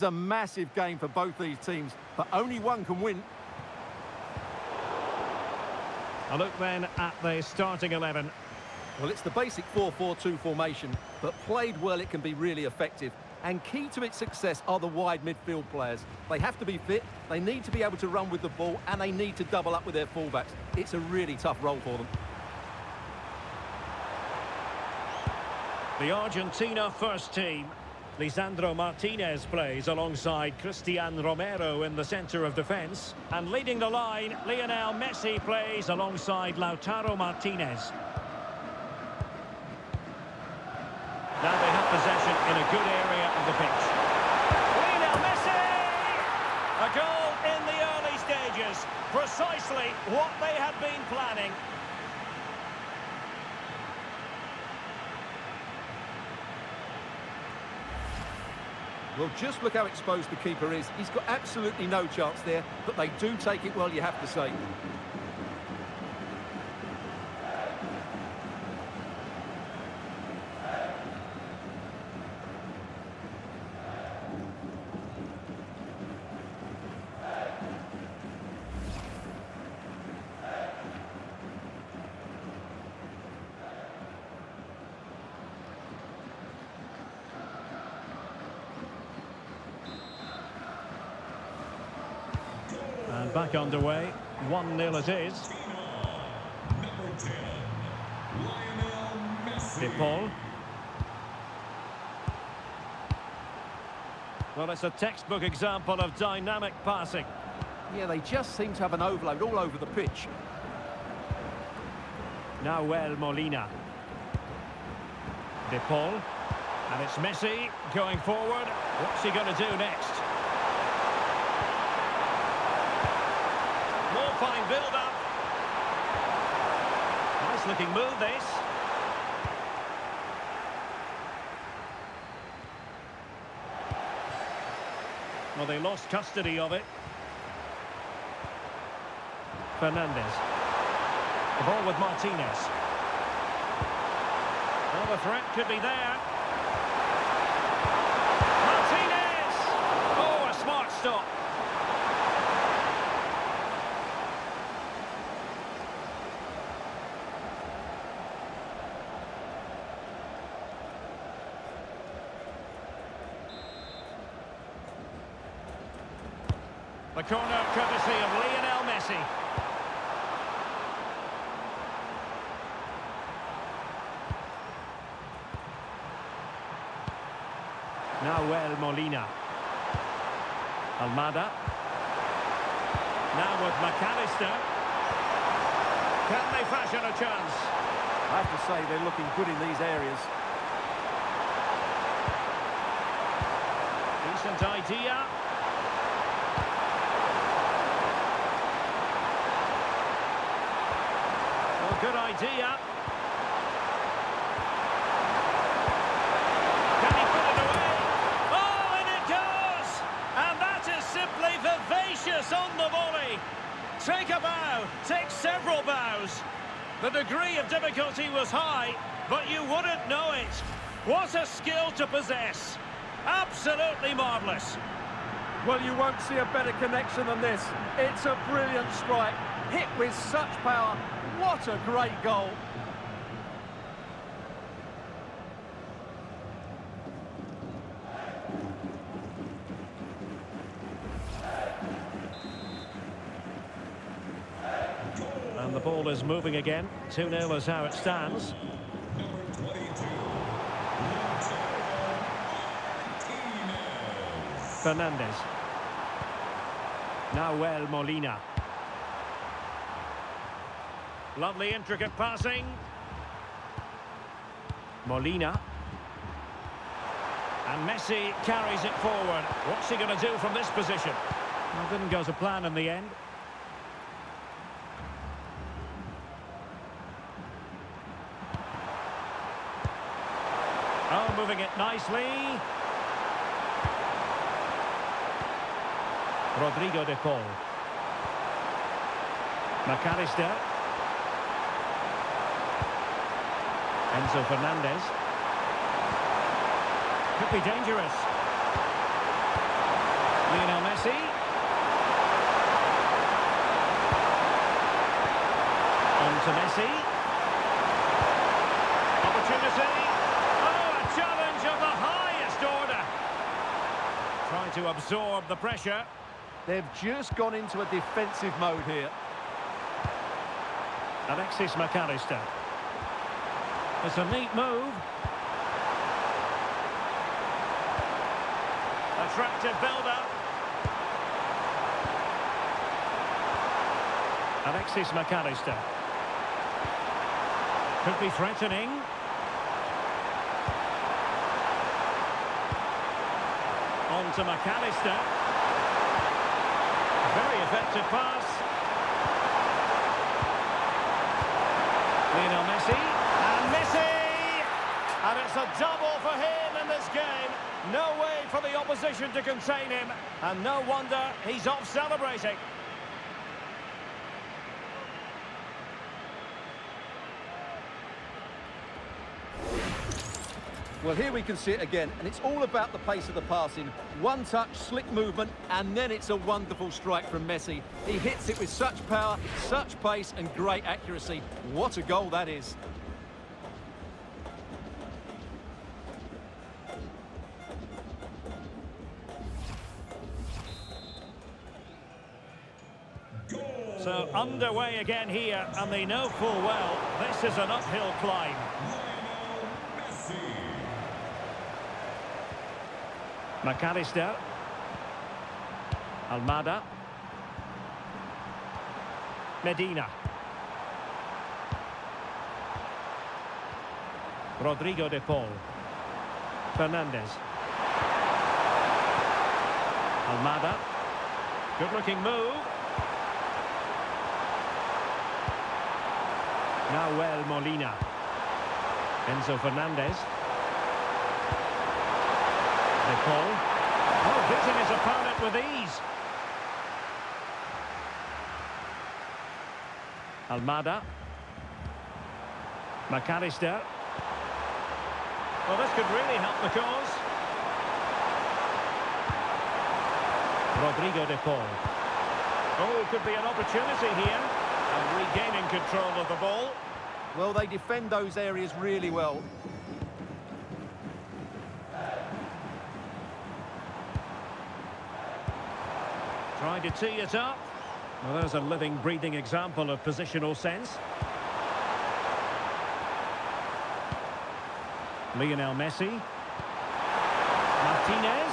It's a massive game for both these teams, but only one can win. A look then at the starting 11. Well, it's the basic 4-4-2 formation, but played well it can be really effective. And key to its success are the wide midfield players. They have to be fit, they need to be able to run with the ball, and they need to double up with their fullbacks. It's a really tough role for them. The Argentina first team. Lisandro Martinez plays alongside Cristian Romero in the centre of defence. And leading the line, Lionel Messi plays alongside Lautaro Martinez. Now they have possession in a good area of the pitch. Lionel Messi! A goal in the early stages. Precisely what they had been planning. Well, just look how exposed the keeper is. He's got absolutely no chance there, but they do take it well, you have to say. And back underway, 1-0 it is. De Paul. Well, it's a textbook example of dynamic passing. Yeah, they just seem to have an overload all over the pitch. Nahuel Molina. De Paul. And it's Messi going forward. What's he going to do next? More fine build-up. Nice looking move, this. Well, they lost custody of it. Fernandez. The ball with Martinez. Well, the threat could be there. Martinez! Oh, a smart stop. The corner courtesy of Lionel Messi. Nahuel Molina. Almada. Now with McAllister. Can they fashion a chance? I have to say they're looking good in these areas. Decent idea. Good idea. Can he put it away? Oh, and it goes! And that is simply vivacious on the volley. Take a bow, take several bows. The degree of difficulty was high, but you wouldn't know it. What a skill to possess. Absolutely marvellous. Well, you won't see a better connection than this. It's a brilliant strike, hit with such power. What a great goal. And the ball is moving again. 2-0 is how it stands. Fernandez. Nahuel Molina. Lovely intricate passing. Molina. And Messi carries it forward. What's he going to do from this position? Well, didn't go to plan in the end. Oh, moving it nicely. Rodrigo de Paul. McAllister. Enzo Fernandez. Could be dangerous. Lionel Messi. On to Messi. Opportunity. Oh, a challenge of the highest order. Trying to absorb the pressure. They've just gone into a defensive mode here. Alexis McAllister. It's a neat move. Attractive build-up. Alexis McAllister. Could be threatening. On to McAllister. Very effective pass. Lionel Messi. And Messi! And it's a double for him in this game. No way for the opposition to contain him. And no wonder he's off celebrating. Well, here we can see it again, and it's all about the pace of the passing. One touch, slick movement, and then it's a wonderful strike from Messi. He hits it with such power, such pace, and great accuracy. What a goal that is. So underway again here, and they know full well this is an uphill climb. McAllister. Almada. Medina. Rodrigo de Paul. Fernandez. Almada. Good-looking move. Nahuel Molina. Enzo Fernandez. De Paul. Oh, beating his opponent with ease. Almada. McAllister. Well, this could really help the cause. Rodrigo de Paul. Oh, could be an opportunity here. And regaining control of the ball. Well, they defend those areas really well. Trying to tee it up. Well, there's a living, breathing example of positional sense. Lionel Messi. Martinez.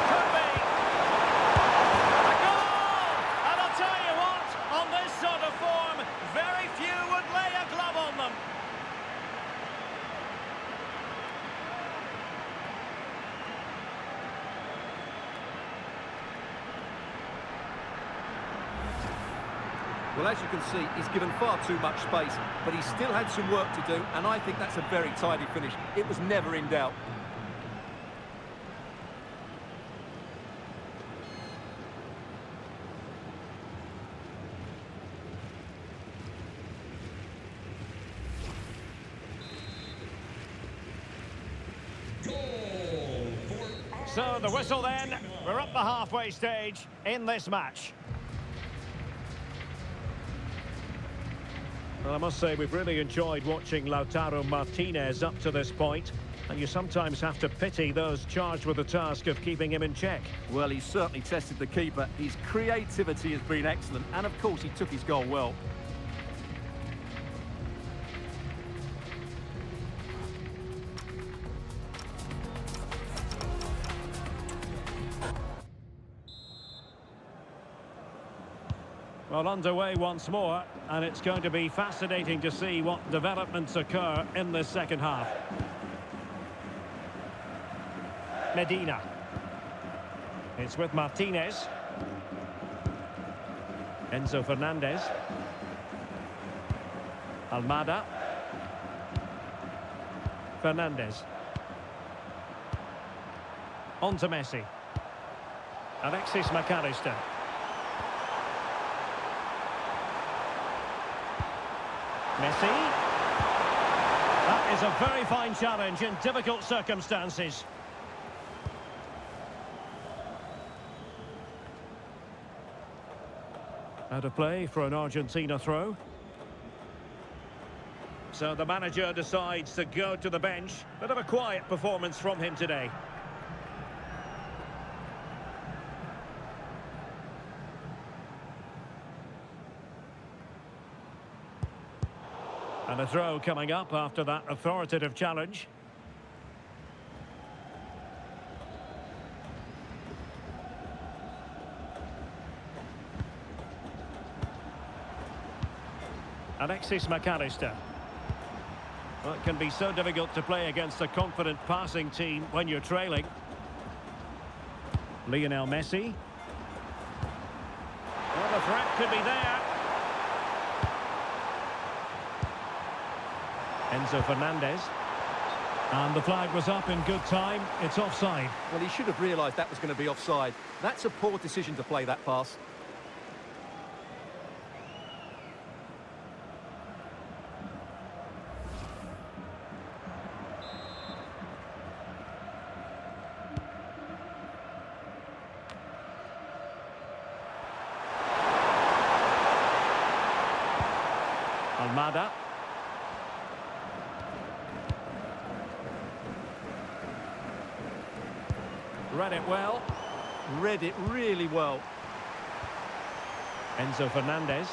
Could be. A goal! And I'll tell you what, on this sort of form, very few would lay a glove on them. Well, as you can see, he's given far too much space, but he still had some work to do, and I think that's a very tidy finish. It was never in doubt. So the whistle then, we're up the halfway stage in this match. Well, I must say we've really enjoyed watching Lautaro Martinez up to this point, and you sometimes have to pity those charged with the task of keeping him in check. Well, he's certainly tested the keeper. His creativity has been excellent, and of course he took his goal well. Well, underway once more, and it's going to be fascinating to see what developments occur in this second half. Medina. It's with Martinez. Enzo Fernandez. Almada. Fernandez. On to Messi. Messi. That is a very fine challenge in difficult circumstances. Out of play for an Argentina throw. So the manager decides to go to the bench. Bit of a quiet performance from him today. And a throw coming up after that authoritative challenge. Alexis McAllister. Well, it can be so difficult to play against a confident passing team when you're trailing. Lionel Messi. Well, the threat could be there. Enzo Fernandez. And the flag was up in good time. It's offside. Well, he should have realised that was going to be offside. That's a poor decision to play that pass. Almada. Read it well. Read it really well. Enzo Fernandez.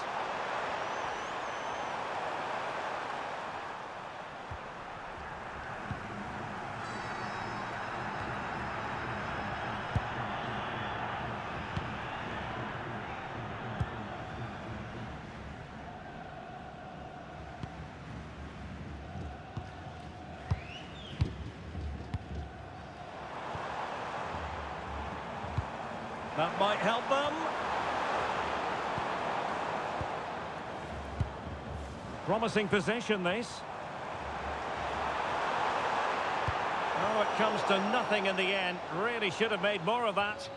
That might help them. Promising possession, this. Oh, it comes to nothing in the end. Really should have made more of that.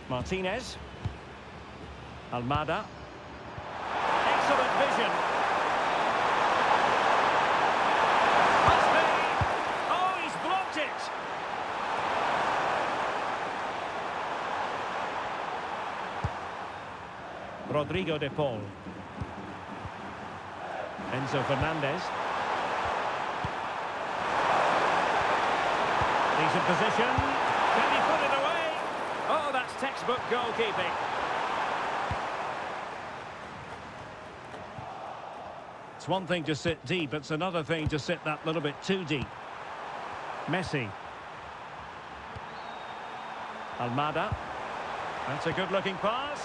Martinez. Almada. Excellent vision. Must be. Oh, he's blocked it. Rodrigo de Paul. Enzo Fernandez. Decent position. Can he put it away? Oh, that's textbook goalkeeping. It's one thing to sit deep, it's another thing to sit that little bit too deep. Messi. Almada. That's a good-looking pass.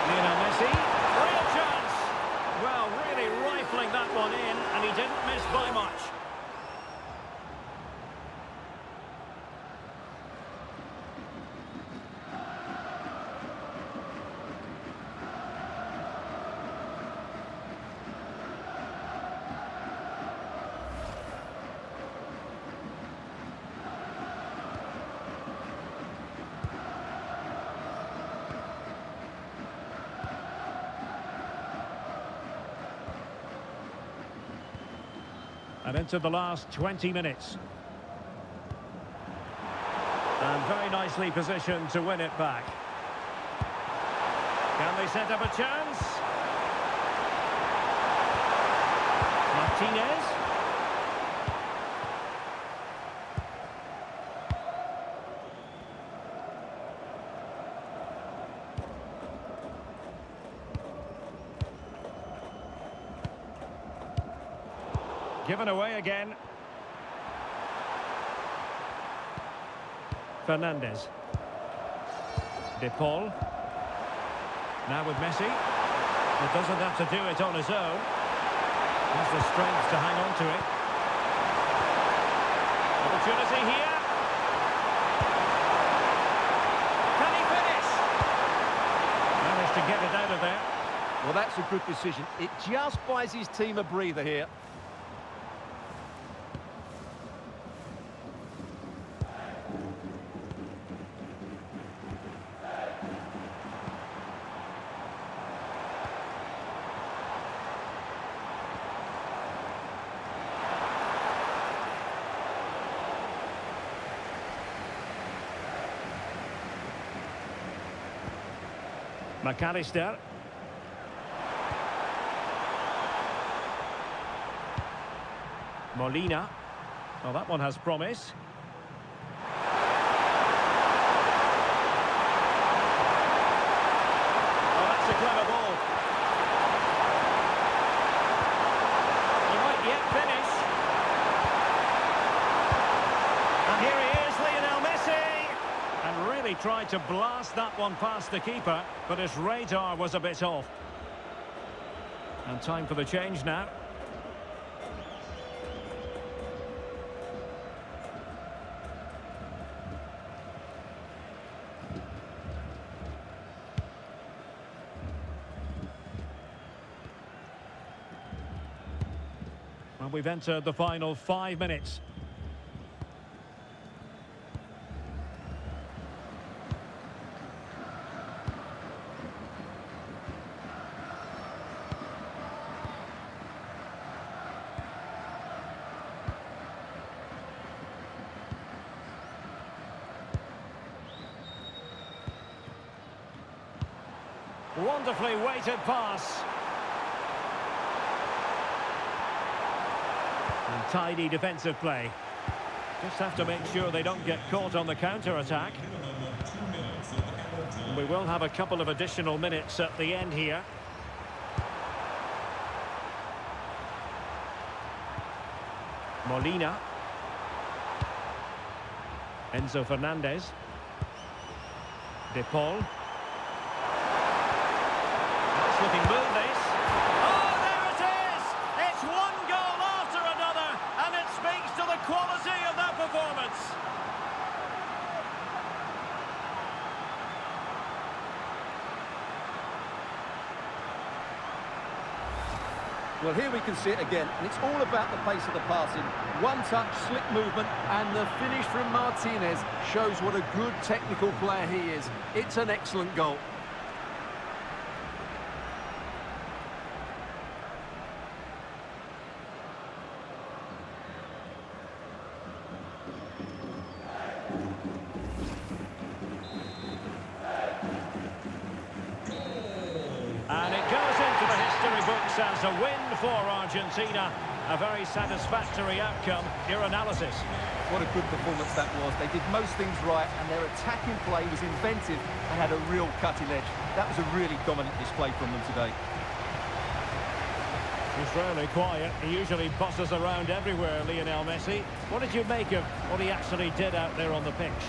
Lionel Messi. Real chance. Well, really rifling that one in, and he didn't miss by much. And into the last 20 minutes. And very nicely positioned to win it back. Can they set up a chance? Martinez. Given away again. Fernandez. De Paul. Now with Messi. He doesn't have to do it on his own. Has the strength to hang on to it. Opportunity here. Can he finish? Managed to get it out of there. Well, that's a good decision. It just buys his team a breather here. McAllister. Molina. Well, that one has promise. Oh, that's a clever ball. He might yet finish. And here he is, Lionel Messi. And really tried to blast that one past the keeper, but his radar was a bit off. And time for the change now. Well, we've entered the final 5 minutes. Wonderfully weighted pass. And tidy defensive play. Just have to make sure they don't get caught on the counter-attack. We will have a couple of additional minutes at the end here. Molina. Enzo Fernandez. De Paul. Looking move this. Oh, there it is! It's one goal after another, and it speaks to the quality of that performance. Well, here we can see it again, and it's all about the pace of the passing. One touch, slick movement, and the finish from Martinez shows what a good technical player he is. It's an excellent goal. And it goes into the history books as a win for Argentina. A very satisfactory outcome. Your analysis. What a good performance that was. They did most things right, and their attacking play was inventive and had a real cutting edge. That was a really dominant display from them today. He's fairly quiet. He usually bosses around everywhere, Lionel Messi. What did you make of what he actually did out there on the pitch?